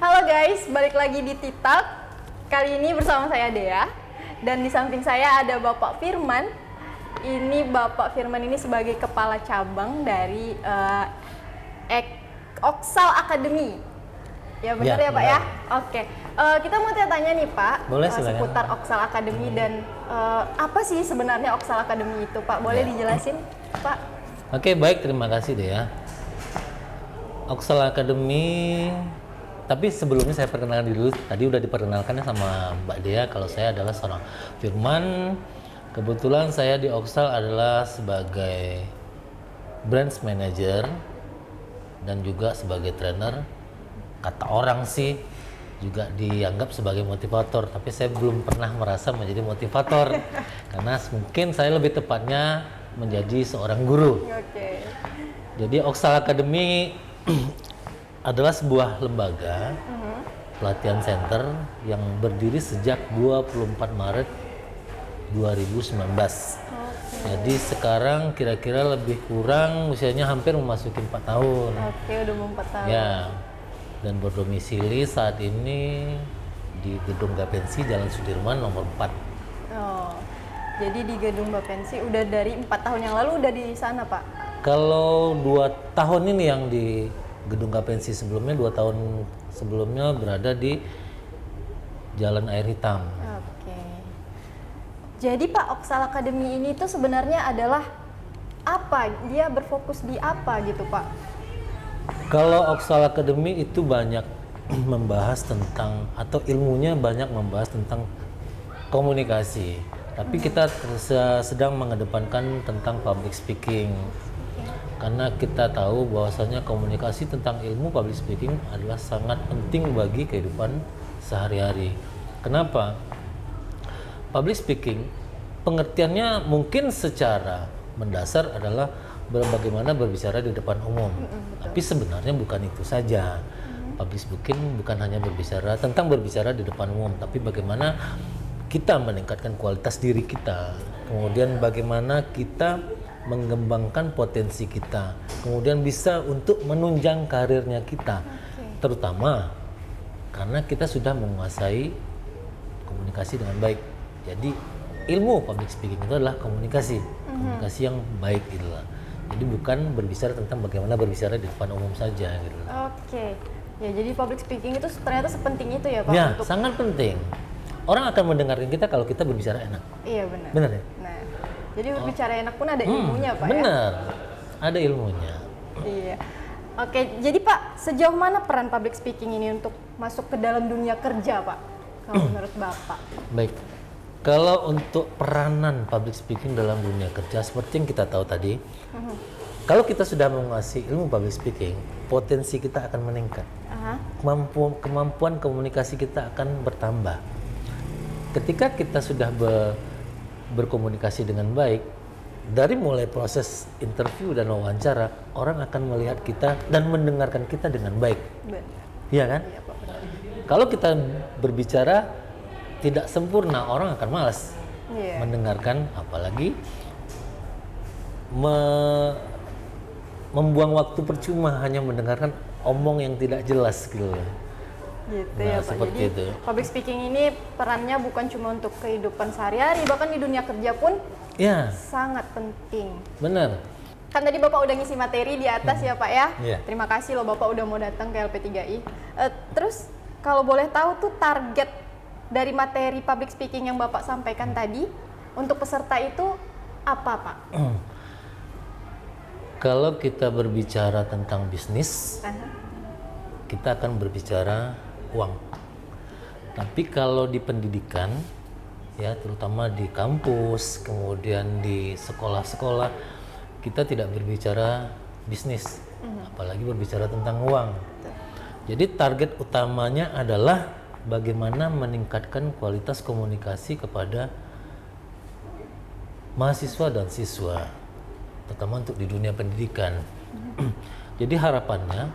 Halo guys, balik lagi di Titak. Kali ini bersama saya Dea. Dan di samping saya ada Bapak Firman. Ini Bapak Firman ini sebagai kepala cabang dari Oksal Academy. Ya benar ya Pak ya? Oke. Kita mau tanya nih Pak, boleh, seputar Oksal Academy dan apa sih sebenarnya Oksal Academy itu Pak? Boleh dijelasin Pak? Oke, baik, terima kasih Dea. Oksal Academy, tapi sebelumnya saya perkenalkan dulu. Tadi udah diperkenalkan sama Mbak Dea kalau saya adalah seorang Firman. Kebetulan saya di Oksal adalah sebagai branch manager dan juga sebagai trainer. Kata orang sih juga dianggap sebagai motivator, tapi saya belum pernah merasa menjadi motivator karena mungkin saya lebih tepatnya menjadi seorang guru. Oke. Jadi Oksal Academy adalah sebuah lembaga pelatihan center yang berdiri sejak 24 Maret 2019. Jadi sekarang kira-kira lebih kurang usianya hampir memasuki 4 tahun. Oke, udah mau 4 tahun. Ya, dan berdomisili saat ini di Gedung Gapensi Jalan Sudirman nomor 4. Oh, jadi di Gedung Bapensi udah dari 4 tahun yang lalu udah di sana Pak? Kalau 2 tahun ini yang di Gedung Gapensi, sebelumnya 2 tahun sebelumnya berada di Jalan Air Hitam. Oke. Jadi Pak, Oksal Academy ini tuh sebenarnya adalah apa? Dia berfokus di apa gitu Pak? Kalau Oksal Academy itu banyak membahas tentang, atau ilmunya banyak membahas tentang komunikasi. Tapi kita sedang mengedepankan tentang public speaking. Karena kita tahu bahwasanya komunikasi tentang ilmu public speaking adalah sangat penting bagi kehidupan sehari-hari. Kenapa? Public speaking pengertiannya mungkin secara mendasar adalah bagaimana berbicara di depan umum. Tapi sebenarnya bukan itu saja. Public speaking bukan hanya berbicara di depan umum, tapi bagaimana kita meningkatkan kualitas diri kita. Kemudian bagaimana kita mengembangkan potensi kita, kemudian bisa untuk menunjang karirnya kita, terutama karena kita sudah menguasai komunikasi dengan baik. Jadi ilmu public speaking itu adalah komunikasi yang baik gitu lah. Jadi bukan berbicara tentang bagaimana berbicara di depan umum saja gitu lah. Oke, ya jadi public speaking itu ternyata sepenting itu ya Pak? Ya, sangat penting. Orang akan mendengarkan kita kalau kita berbicara enak. Iya benar. Benar ya? Nah, jadi berbicara enak pun ada ilmunya Pak benar. ya? Ada ilmunya. Iya. Oke, jadi Pak, sejauh mana peran public speaking ini untuk masuk ke dalam dunia kerja Pak? Kalau menurut Bapak? Baik. Kalau untuk peranan public speaking dalam dunia kerja, seperti yang kita tahu tadi, kalau kita sudah menguasai ilmu public speaking, potensi kita akan meningkat. Kemampuan komunikasi kita akan bertambah. Ketika kita sudah berkomunikasi dengan baik, dari mulai proses interview dan wawancara, orang akan melihat kita dan mendengarkan kita dengan baik. Benar. Iya kan? Iya Pak, benar. Kalau kita berbicara tidak sempurna, orang akan malas mendengarkan, apalagi membuang waktu percuma hanya mendengarkan omong yang tidak jelas gitu. Gitu Nah, ya Pak. seperti Jadi itu. public speaking ini perannya bukan cuma untuk kehidupan sehari-hari, bahkan di dunia kerja pun Ya, sangat penting. benar. Kan tadi Bapak udah ngisi materi di atas ya Pak ya. Iya. Terima kasih loh Bapak udah mau datang ke LP3I. Terus kalau boleh tahu tuh target dari materi public speaking yang Bapak sampaikan tadi untuk peserta itu apa Pak? Kalau kita berbicara tentang bisnis, kita akan berbicara uang. Tapi kalau di pendidikan, ya terutama di kampus, kemudian di sekolah-sekolah, kita tidak berbicara bisnis, apalagi berbicara tentang uang. Jadi target utamanya adalah bagaimana meningkatkan kualitas komunikasi kepada mahasiswa dan siswa, terutama untuk di dunia pendidikan. Jadi harapannya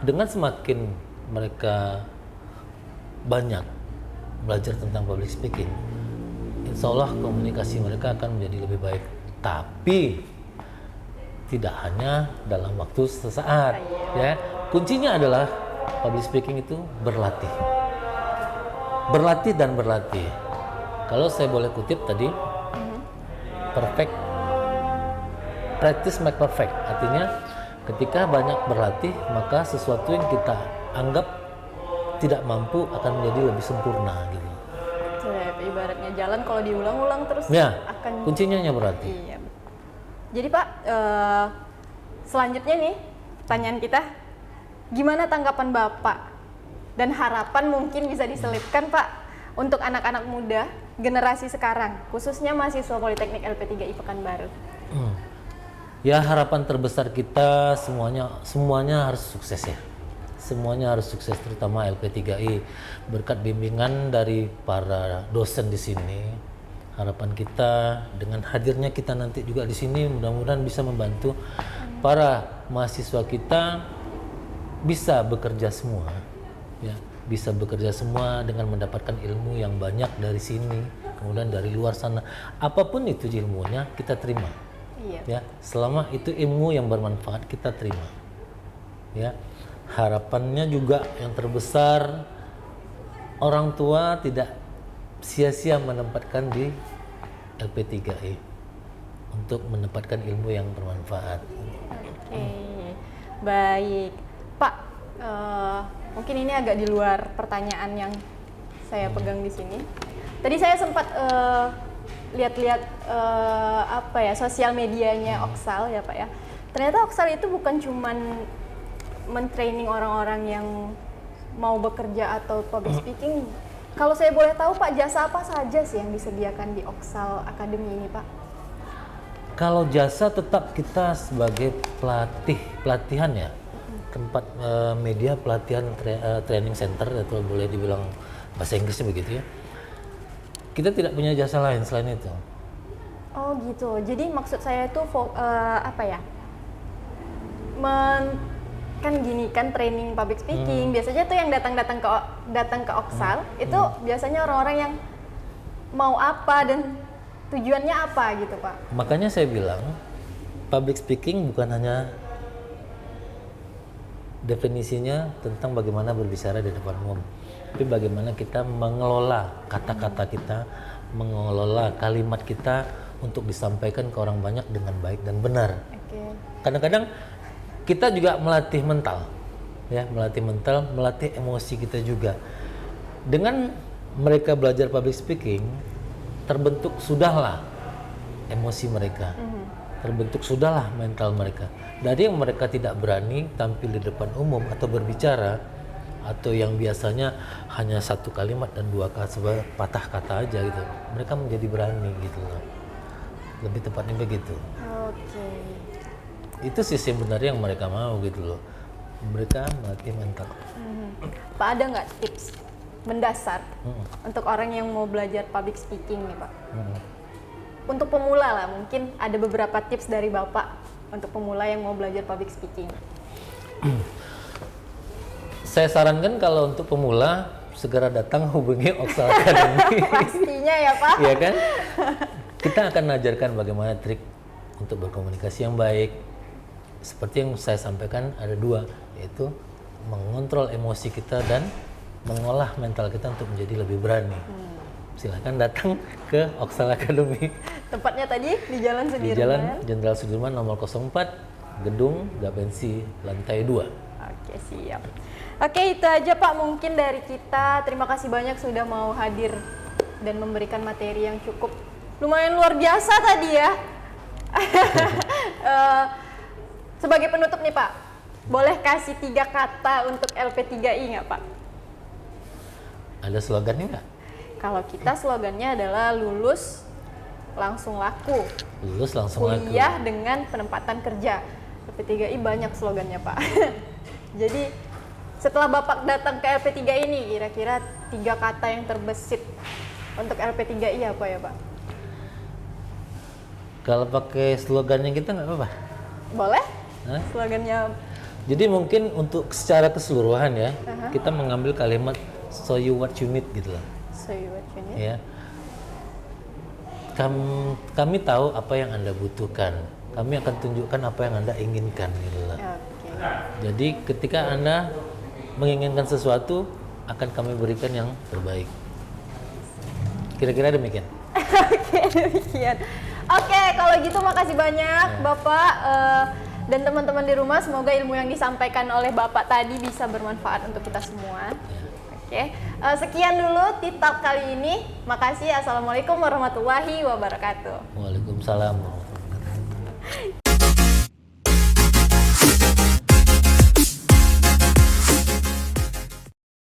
dengan semakin mereka banyak belajar tentang public speaking, insya Allah komunikasi mereka akan menjadi lebih baik. Tapi tidak hanya dalam waktu sesaat, ya. Kuncinya adalah public speaking itu berlatih. Berlatih dan berlatih. Kalau saya boleh kutip tadi, perfect practice make perfect. Artinya ketika banyak berlatih, maka sesuatu yang kita anggap tidak mampu akan menjadi lebih sempurna gitu. Ya, ibaratnya jalan kalau diulang-ulang terus Ya, akan kuncinya hanya berlatih. Iya. Jadi Pak, selanjutnya nih pertanyaan kita, gimana tanggapan Bapak dan harapan mungkin bisa diselipkan Pak untuk anak-anak muda generasi sekarang, khususnya mahasiswa Politeknik LP3I Pekanbaru? Ya, harapan terbesar kita semuanya harus sukses ya. Semuanya harus sukses, terutama LP3I berkat bimbingan dari para dosen di sini. Harapan kita dengan hadirnya kita nanti juga di sini mudah-mudahan bisa membantu para mahasiswa kita bisa bekerja semua, ya, bisa bekerja semua dengan mendapatkan ilmu yang banyak dari sini, kemudian dari luar sana. Apapun itu ilmunya kita terima. Iya. Ya, selama itu ilmu yang bermanfaat kita terima. Ya, harapannya juga yang terbesar, orang tua tidak sia-sia menempatkan di LP3I untuk mendapatkan ilmu yang bermanfaat. Oke, baik Pak. Mungkin ini agak di luar pertanyaan yang saya pegang di sini. Tadi saya sempat lihat-lihat apa ya, sosial medianya Oxal ya Pak ya. Ternyata Oxal itu bukan cuman mentraining orang-orang yang mau bekerja atau public speaking. Kalau saya boleh tahu Pak, jasa apa saja sih yang disediakan di Oxal Academy ini Pak? Kalau jasa tetap kita sebagai pelatihan ya, tempat media pelatihan training center atau boleh dibilang bahasa Inggrisnya begitu ya. Kita tidak punya jasa lain selain itu. Oh gitu. Jadi maksud saya itu apa ya? Kan gini kan training public speaking biasanya tuh yang datang ke Oxal itu biasanya orang-orang yang mau apa dan tujuannya apa gitu Pak. Makanya saya bilang public speaking bukan hanya definisinya tentang bagaimana berbicara di depan umum, tapi bagaimana kita mengelola kata-kata kita, mengelola kalimat kita untuk disampaikan ke orang banyak dengan baik dan benar. Oke. Kadang-kadang kita juga melatih mental, ya, melatih emosi kita juga. Dengan mereka belajar public speaking, terbentuk sudahlah emosi mereka, terbentuk sudahlah mental mereka. Dari yang mereka tidak berani tampil di depan umum atau berbicara, atau yang biasanya hanya satu kalimat dan dua kata patah kata aja gitu, mereka menjadi berani gitu loh. Lebih tepatnya begitu. Oke. Itu sisi benar yang mereka mau gitu loh, mereka melatih mental. Pak, ada nggak tips mendasar untuk orang yang mau belajar public speaking nih Pak? Untuk pemula lah, mungkin ada beberapa tips dari Bapak untuk pemula yang mau belajar public speaking. Saya sarankan kalau untuk pemula segera datang hubungi Oxal Academy. Pastinya ya Pak. Iya kan? Kita akan mengajarkan bagaimana trik untuk berkomunikasi yang baik. Seperti yang saya sampaikan ada dua, yaitu mengontrol emosi kita dan mengolah mental kita untuk menjadi lebih berani. Silakan datang ke Oxal Academy. Tempatnya tadi di Jalan Di Sudirman. Jalan Jenderal Sudirman nomor 04, Gedung Gapensi, lantai 2. Oke, siap. Oke, itu aja Pak mungkin dari kita. Terima kasih banyak sudah mau hadir dan memberikan materi yang cukup lumayan luar biasa tadi ya. Sebagai penutup nih Pak, boleh kasih 3 kata untuk LP3I nggak Pak? Ada slogannya nggak? Kalau kita slogannya adalah lulus langsung laku, Lulus langsung laku. kuliah dengan penempatan kerja. LP3I banyak slogannya Pak. Jadi setelah Bapak datang ke LP3I ini, kira-kira 3 kata yang terbesit untuk LP3I apa ya Pak? Kalau pakai slogannya kita nggak apa-apa. Boleh? Hah? Slogannya Jadi mungkin untuk secara keseluruhan ya, kita mengambil kalimat show you what you need gitu loh. so you what you need. Ya. Kami tahu apa yang Anda butuhkan. Kami akan tunjukkan apa yang Anda inginkan gitu loh. Oke. Jadi ketika Anda menginginkan sesuatu, akan kami berikan yang terbaik. Kira-kira demikian. Oke, demikian. Oke, kalau gitu makasih banyak Bapak dan teman-teman di rumah. Semoga ilmu yang disampaikan oleh Bapak tadi bisa bermanfaat untuk kita semua. Oke, sekian dulu TikTok kali ini. Makasih. Assalamualaikum warahmatullahi wabarakatuh. Waalaikumsalam warahmatullahi wabarakatuh.